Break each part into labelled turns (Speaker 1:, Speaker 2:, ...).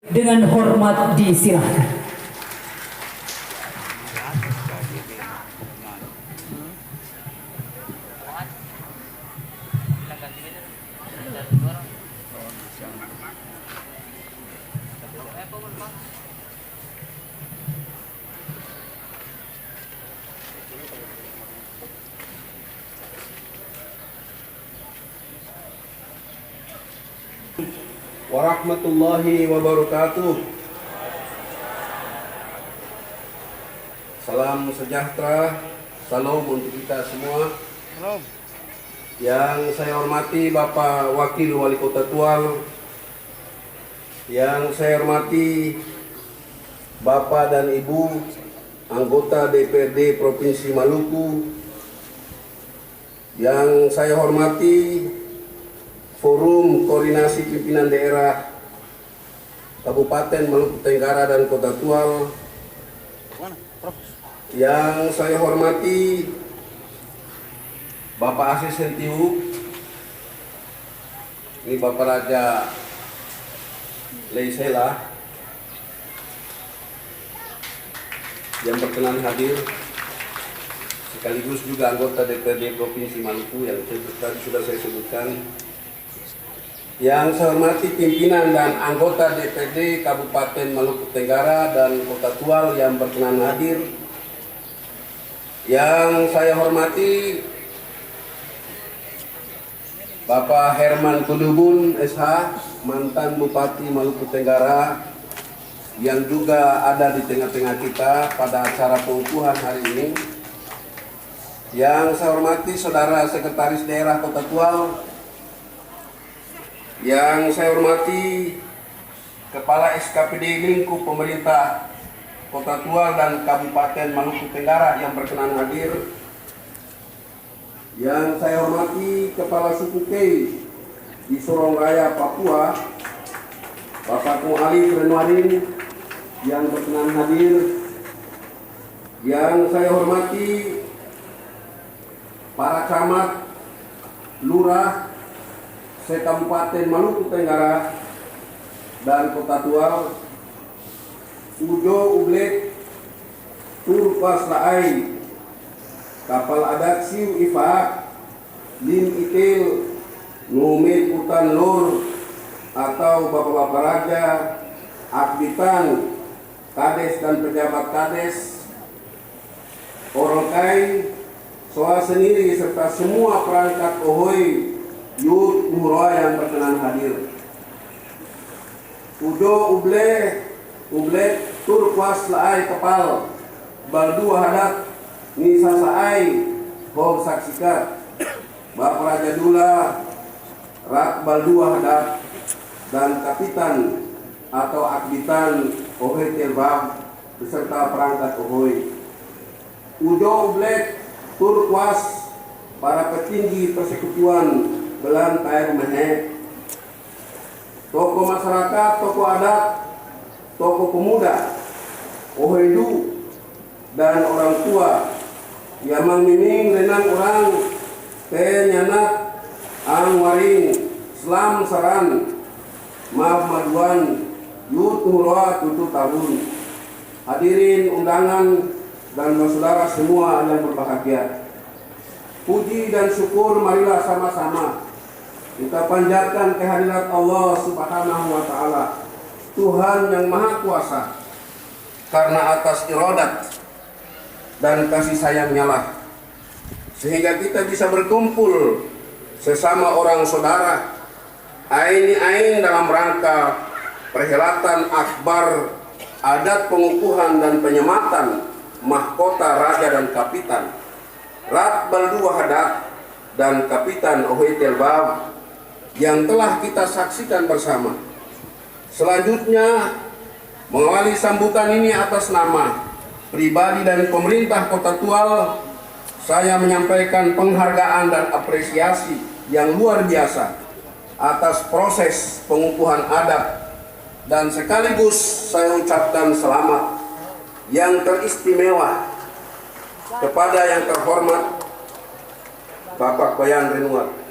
Speaker 1: Dengan hormat disilahkan.
Speaker 2: Warahmatullahi wabarakatuh. Salam sejahtera, salam untuk kita semua. Yang saya hormati Bapak Wakil Wali Kota Tual, yang saya hormati Bapak dan Ibu anggota DPRD Provinsi Maluku, yang saya hormati Forum Koordinasi Pimpinan Daerah Kabupaten Maluku Tenggara dan Kota Tual, yang saya hormati Bapak Asisten Tihu, ini Bapak Raja Leisela yang berkenan hadir, sekaligus juga anggota DPRD Provinsi Maluku yang tadi sudah saya sebutkan. Yang saya hormati pimpinan dan anggota DPRD Kabupaten Maluku Tenggara dan Kota Tual yang berkenan hadir. Yang saya hormati Bapak Herman Kudubun SH, mantan Bupati Maluku Tenggara, yang juga ada di tengah-tengah kita pada acara pengukuhan hari ini. Yang saya hormati Saudara Sekretaris Daerah Kota Tual, yang saya hormati Kepala SKPD lingkup pemerintah Kota Tual dan Kabupaten Maluku Tenggara yang berkenan hadir. Yang saya hormati Kepala Suku Kei di Sorong Raya, Papua, Bapak Ali Renwarin yang berkenan hadir. Yang saya hormati para camat, lurah se-Kabupaten Maluku Tenggara dan Kota Tual, Ujo Ublek, Turpas Laai, Kapal Adat Siu Ifaak, Lim Itil, Numit Utan Lur atau Bapak-Bapak Raja, Akbitan, Kades dan pejabat Kades, Orongkai, Soa sendiri serta semua perangkat Ohoi Yud Muroa yang berkenan hadir. Udo Ublek Turkwas Laai Kepal Baldu Hadat Nisa Saai Hob Saksikat Bapak Raja Dula Rak Baldu Hadat dan Kapitan atau Akbitan Ohoi Terbab beserta perangkat Ohoi. Udo Ublek Turkwas para petinggi persekutuan Belan Tair Mehe, tokoh masyarakat, tokoh adat, tokoh pemuda, Ohedu dan orang tua, Yamang Miming Renang Orang, Nyanat, Ang Waring, Selam Saran, Maaf Maduan, Yud Muroa Tutu Tahun. Hadirin undangan dan saudara semua yang berbahagia, puji dan syukur marilah sama-sama kita panjatkan kehadirat Allah Subhanahu wa Ta'ala, Tuhan yang Maha Kuasa, karena atas iradat dan kasih sayangnya lah sehingga kita bisa berkumpul sesama orang saudara ain dalam rangka perhelatan akbar adat pengukuhan dan penyematan mahkota raja dan kapitan Rat Baldu Hadat dan Kapitan Ohoi Terbab yang telah kita saksikan bersama. Selanjutnya, mengawali sambutan ini atas nama pribadi dan pemerintah Kota Tual, saya menyampaikan penghargaan dan apresiasi yang luar biasa atas proses pengukuhan adat, dan sekaligus saya ucapkan selamat yang teristimewa kepada yang terhormat Bapak Bayan Renwar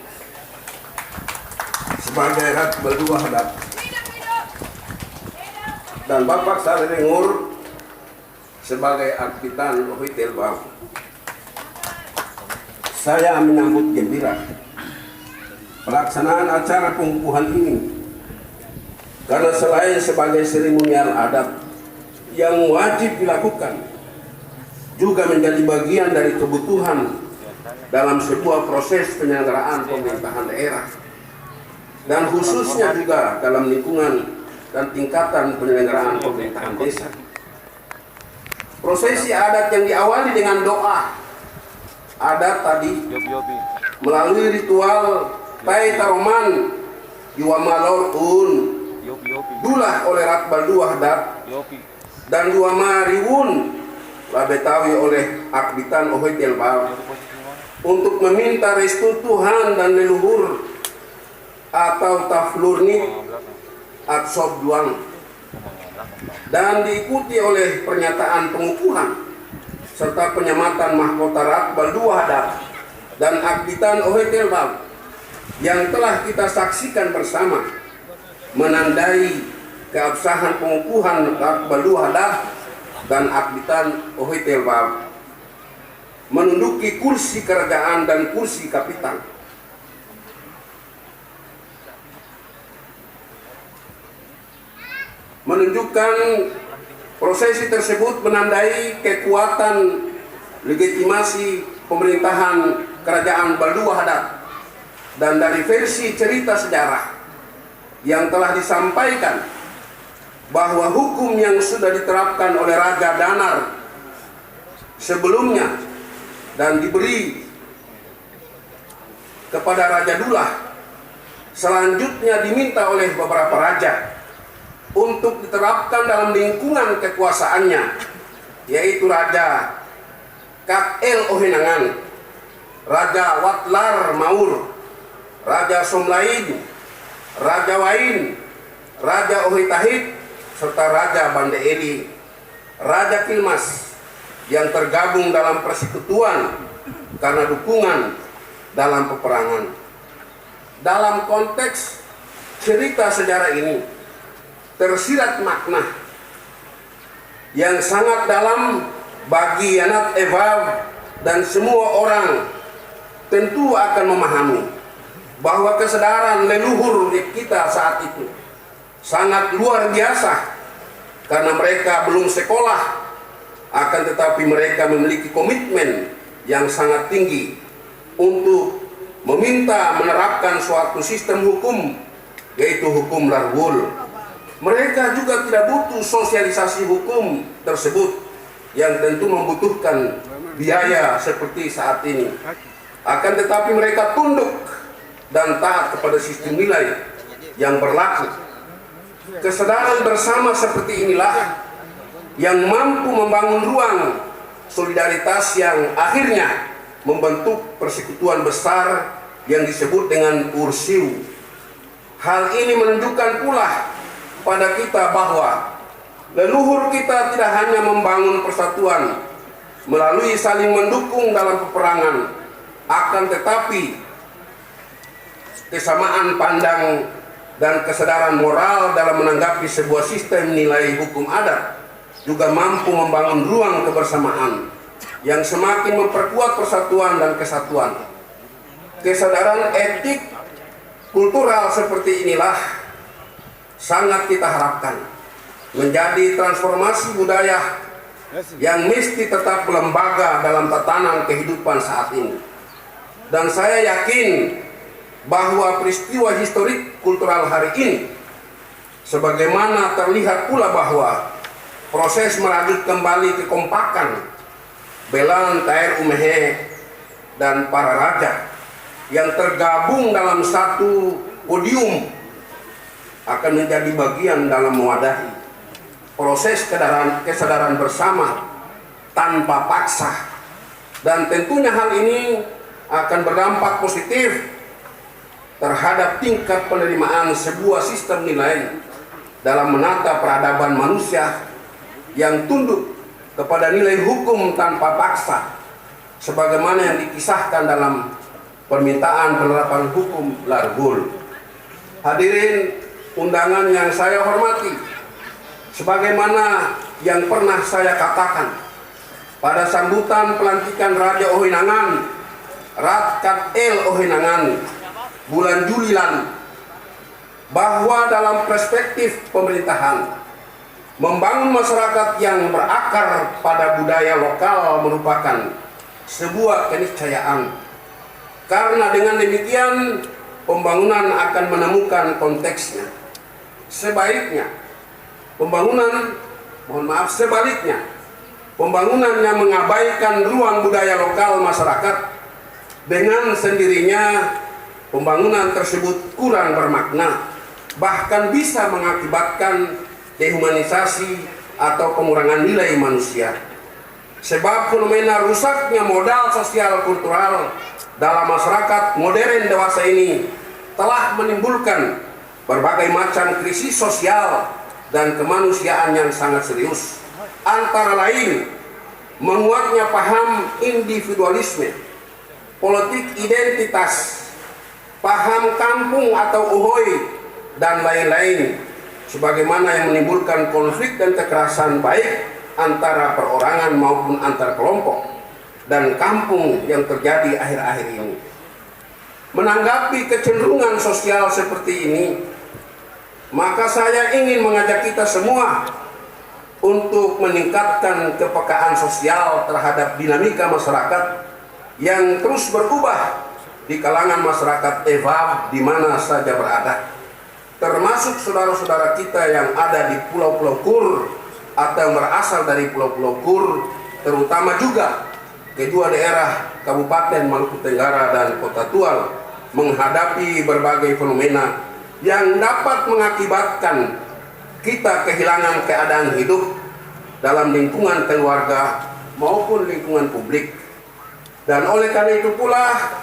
Speaker 2: sebagai Rat Baldu Hadat dan Bapak Sarengur sebagai Akbitan Ohitel Bau. Saya menyambut gembira pelaksanaan acara pengukuhan ini karena selain sebagai seremonial adat yang wajib dilakukan, juga menjadi bagian dari kebutuhan dalam sebuah proses penyelenggaraan pemerintahan daerah, dan khususnya juga dalam lingkungan dan tingkatan penyelenggaraan pemerintahan desa. Prosesi adat yang diawali dengan doa adat tadi melalui ritual Tai Taroman Yuamalor dulah oleh Ratbal Dua Hadat dan Dua Mariwun Labetawi oleh Akbitan Ohitel Bau untuk meminta restu Tuhan dan leluhur atau taflurni atsob duang, dan diikuti oleh pernyataan pengukuhan serta penyematan mahkota Ratbal Dua Hadat dan Akbitan Ohitel Bau yang telah kita saksikan bersama, menandai keabsahan pengukuhan Ratbal Dua Hadat dan Akbitan Ohitel Bau menduduki kursi kerajaan dan kursi kapitan. Menunjukkan prosesi tersebut menandai kekuatan legitimasi pemerintahan kerajaan Baldua Hadat, dan dari versi cerita sejarah yang telah disampaikan bahwa hukum yang sudah diterapkan oleh Raja Danar sebelumnya dan diberi kepada Raja Dullah selanjutnya diminta oleh beberapa raja untuk diterapkan dalam lingkungan kekuasaannya, yaitu Raja Kat-El Ohenangan, Raja Watlar Maur, Raja Somlaid, Raja Wain, Raja Ohitahid, serta Raja Bande Eli, Raja Kilmas yang tergabung dalam persekutuan karena dukungan dalam peperangan. Dalam konteks cerita sejarah ini tersirat makna yang sangat dalam bagi Yanat Evav dan semua orang tentu akan memahami bahwa kesadaran leluhur kita saat itu sangat luar biasa, karena mereka belum sekolah, akan tetapi mereka memiliki komitmen yang sangat tinggi untuk meminta menerapkan suatu sistem hukum, yaitu hukum Larwul. Mereka juga tidak butuh sosialisasi hukum tersebut yang tentu membutuhkan biaya seperti saat ini. Akan tetapi mereka tunduk dan taat kepada sistem nilai yang berlaku. Kesadaran bersama seperti inilah yang mampu membangun ruang solidaritas yang akhirnya membentuk persekutuan besar yang disebut dengan Ursiu. Hal ini menunjukkan pula pada kita bahwa leluhur kita tidak hanya membangun persatuan melalui saling mendukung dalam peperangan, akan tetapi kesamaan pandang dan kesadaran moral dalam menanggapi sebuah sistem nilai hukum adat juga mampu membangun ruang kebersamaan yang semakin memperkuat persatuan dan kesatuan. Kesadaran etik kultural seperti inilah sangat kita harapkan menjadi transformasi budaya yang mesti tetap melembaga dalam tatanan kehidupan saat ini. Dan saya yakin bahwa peristiwa historik kultural hari ini, sebagaimana terlihat pula bahwa proses merajut kembali kekompakan Belan, Tair, Umehe, dan para raja yang tergabung dalam satu podium akan menjadi bagian dalam mewadahi proses kesadaran bersama tanpa paksa, dan tentunya hal ini akan berdampak positif terhadap tingkat penerimaan sebuah sistem nilai dalam menata peradaban manusia yang tunduk kepada nilai hukum tanpa paksa, sebagaimana yang dikisahkan dalam permintaan penerapan hukum Larwul. Hadirin undangan yang saya hormati, Sebagaimana yang pernah saya katakan pada sambutan pelantikan Raja Ohinangan, Ratkat El Ohinangan, bulan Juli lalu, bahwa dalam perspektif pemerintahan, membangun masyarakat yang berakar pada budaya lokal merupakan sebuah keniscayaan. Karena dengan demikian, pembangunan akan menemukan konteksnya. Sebaliknya, pembangunan yang mengabaikan ruang budaya lokal masyarakat, dengan sendirinya pembangunan tersebut kurang bermakna, bahkan bisa mengakibatkan dehumanisasi atau pengurangan nilai manusia. Sebab fenomena rusaknya modal sosial kultural dalam masyarakat modern dewasa ini telah menimbulkan berbagai macam krisis sosial dan kemanusiaan yang sangat serius. Antara lain, menguatnya paham individualisme, politik identitas, paham kampung atau uhoy, dan lain-lain, sebagaimana yang menimbulkan konflik dan kekerasan baik antara perorangan maupun antar kelompok dan kampung yang terjadi akhir-akhir ini. Menanggapi kecenderungan sosial seperti ini, maka saya ingin mengajak kita semua untuk meningkatkan kepekaan sosial terhadap dinamika masyarakat yang terus berubah di kalangan masyarakat EVA di mana saja berada, termasuk saudara-saudara kita yang ada di pulau-pulau Kur atau yang berasal dari pulau-pulau Kur, terutama juga kedua daerah Kabupaten Maluku Tenggara dan Kota Tual menghadapi berbagai fenomena yang dapat mengakibatkan kita kehilangan keadaan hidup dalam lingkungan keluarga maupun lingkungan publik. Dan oleh karena itu pula,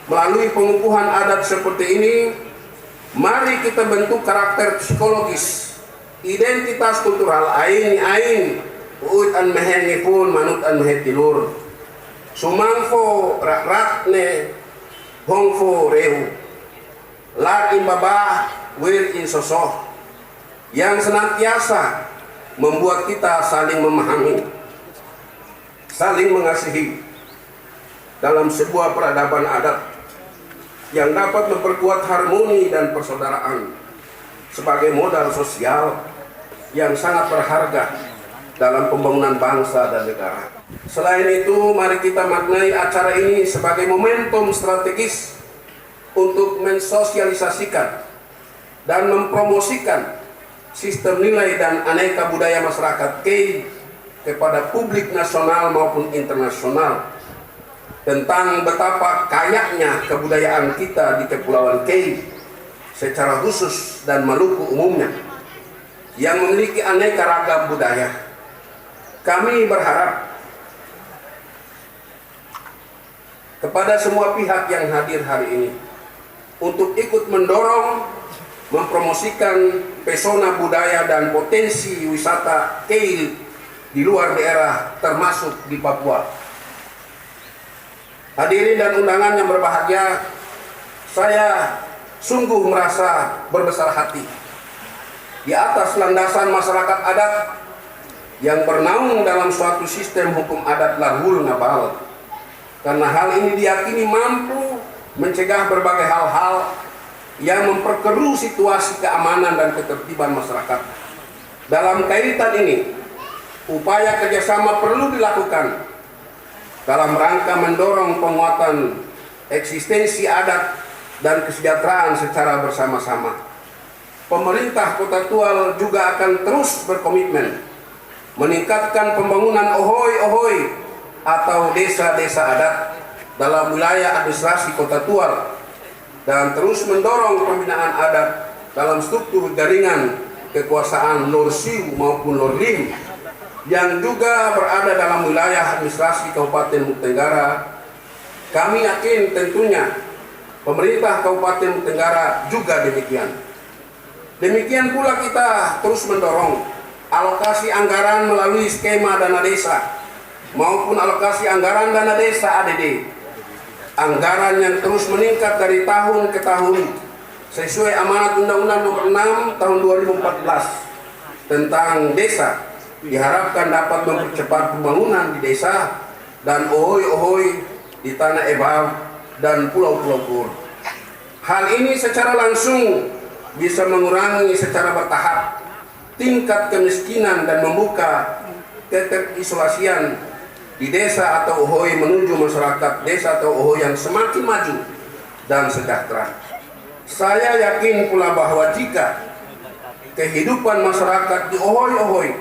Speaker 2: melalui pengukuhan adat seperti ini, mari kita bentuk karakter psikologis, identitas kultural ain uit an mehen pun manut an mehe tilur sumangfo ratne hongfo rehu lar imbaba wir in sosoh, yang senantiasa membuat kita saling memahami, saling mengasihi dalam sebuah peradaban adat yang dapat memperkuat harmoni dan persaudaraan sebagai modal sosial yang sangat berharga dalam pembangunan bangsa dan negara. Selain itu, mari kita maknai acara ini sebagai momentum strategis untuk mensosialisasikan dan mempromosikan sistem nilai dan aneka budaya masyarakat Kei kepada publik nasional maupun internasional, tentang betapa kayanya kebudayaan kita di Kepulauan Kei secara khusus dan Maluku umumnya yang memiliki aneka ragam budaya. Kami berharap kepada semua pihak yang hadir hari ini untuk ikut mendorong, mempromosikan pesona budaya dan potensi wisata Kei di luar daerah termasuk di Papua. Hadirin dan undangan yang berbahagia, saya sungguh merasa berbesar hati di atas landasan masyarakat adat yang bernaung dalam suatu sistem hukum adat Larhul Ngabal, karena hal ini diyakini mampu mencegah berbagai hal-hal yang memperkeruh situasi keamanan dan ketertiban masyarakat. Dalam kaitan ini, upaya kerjasama perlu dilakukan dalam rangka mendorong penguatan eksistensi adat dan kesejahteraan secara bersama-sama. Pemerintah Kota Tual juga akan terus berkomitmen meningkatkan pembangunan ohoy-ohoy atau desa-desa adat dalam wilayah administrasi Kota Tual dan terus mendorong pembinaan adat dalam struktur jaringan kekuasaan Lorsiu maupun Lorlim yang juga berada dalam wilayah administrasi Kabupaten Maluku Tenggara. Kami yakin tentunya pemerintah Kabupaten Maluku Tenggara juga demikian. Demikian pula kita terus mendorong alokasi anggaran melalui skema dana desa maupun alokasi anggaran dana desa ADD. Anggaran yang terus meningkat dari tahun ke tahun sesuai amanat Undang-Undang Nomor 6 Tahun 2014 tentang desa diharapkan dapat mempercepat pembangunan di desa dan ohoi-ohoi di Tanah Ebal dan pulau-pulau Kur. Hal ini secara langsung bisa mengurangi secara bertahap tingkat kemiskinan dan membuka keterisolasian di desa atau ohoi menuju masyarakat desa atau ohoi yang semakin maju dan sejahtera. Saya yakin pula bahwa jika kehidupan masyarakat di ohoi-ohoi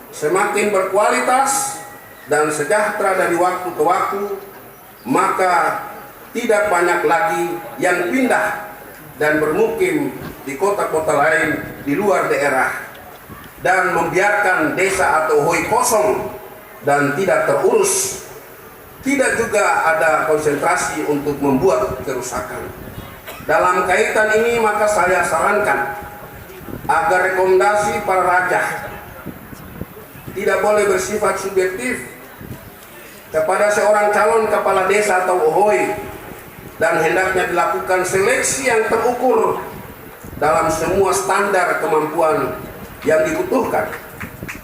Speaker 2: semakin berkualitas dan sejahtera dari waktu ke waktu, maka tidak banyak lagi yang pindah dan bermukim di kota-kota lain di luar daerah dan membiarkan desa atau ohoi kosong dan tidak terurus. Tidak juga ada konsentrasi untuk membuat kerusakan. Dalam kaitan ini maka saya sarankan agar rekomendasi para raja tidak boleh bersifat subjektif kepada seorang calon kepala desa atau ohoi, dan hendaknya dilakukan seleksi yang terukur dalam semua standar kemampuan yang dibutuhkan,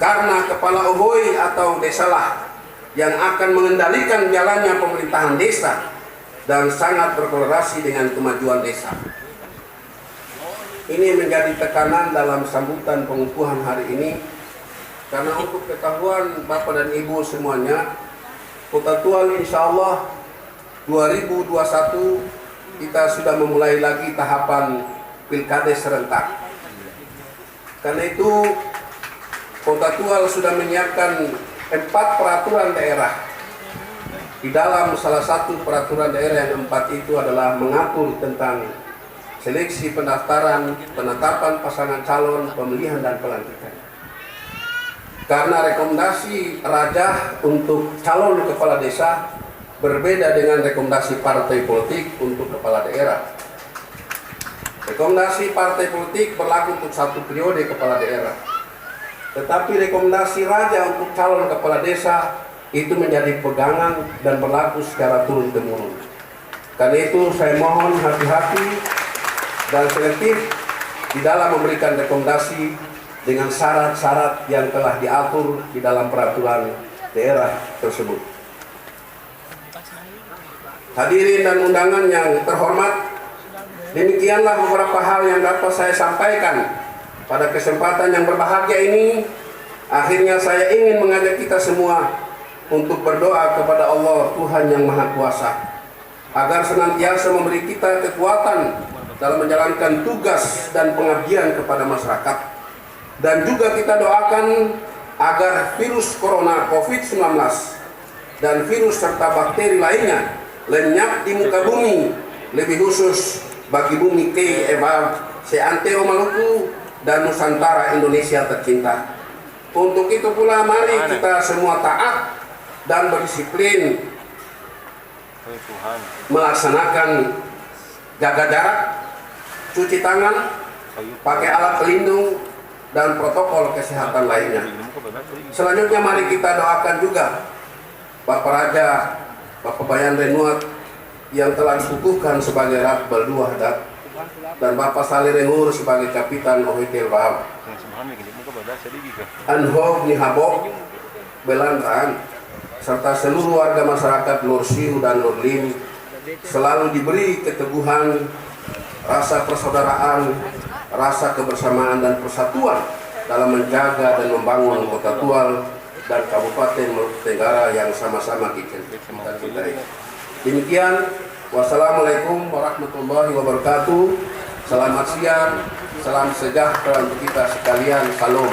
Speaker 2: karena kepala ohoi atau desalah yang akan mengendalikan jalannya pemerintahan desa dan sangat berkorelasi dengan kemajuan desa. Ini menjadi tekanan dalam sambutan pengukuhan hari ini, karena untuk ketahuan Bapak dan Ibu semuanya, Kota Tual insya Allah 2021 kita sudah memulai lagi tahapan pilkades serentak. Karena itu Kota Tual sudah menyiapkan 4 peraturan daerah. Di dalam salah satu peraturan daerah yang 4 itu adalah mengatur tentang seleksi pendaftaran, penetapan pasangan calon, pemilihan dan pelantikan. Karena rekomendasi raja untuk calon kepala desa berbeda dengan rekomendasi partai politik untuk kepala daerah. Rekomendasi partai politik berlaku untuk 1 periode kepala daerah. Tetapi rekomendasi raja untuk calon kepala desa itu menjadi pegangan dan berlaku secara turun-temurun. Karena itu saya mohon hati-hati dan selektif di dalam memberikan rekomendasi dengan syarat-syarat yang telah diatur di dalam peraturan daerah tersebut. Hadirin dan undangan yang terhormat, demikianlah beberapa hal yang dapat saya sampaikan pada kesempatan yang berbahagia ini. Akhirnya saya ingin mengajak kita semua untuk berdoa kepada Allah Tuhan yang Maha Kuasa agar senantiasa memberi kita kekuatan dalam menjalankan tugas dan pengabdian kepada masyarakat. Dan juga kita doakan agar virus corona COVID-19 dan virus serta bakteri lainnya lenyap di muka bumi, lebih khusus bagi bumi Kei Ebal, seantero Maluku dan Nusantara Indonesia tercinta. Untuk itu pula mari kita semua taat dan berdisiplin melaksanakan jaga jarak, cuci tangan, pakai alat pelindung dan protokol kesehatan lainnya. Selanjutnya mari kita doakan juga Bapak Raja, Bapak Bayan Renuat yang telah dikukuhkan sebagai Ratbal II Hadat dan Bapak Saleh Rengur sebagai Kapitan Ohitel Bahab. Anhog Nihabok Belandran serta seluruh warga masyarakat Lur Siu dan Lur Lim selalu diberi keteguhan, rasa persaudaraan, rasa kebersamaan dan persatuan dalam menjaga dan membangun Kota Tual dan Kabupaten Maluku Tenggara yang sama-sama kita cintai. Demikian, wassalamualaikum warahmatullahi wabarakatuh. Selamat siang, salam sejahtera untuk kita sekalian. Salam.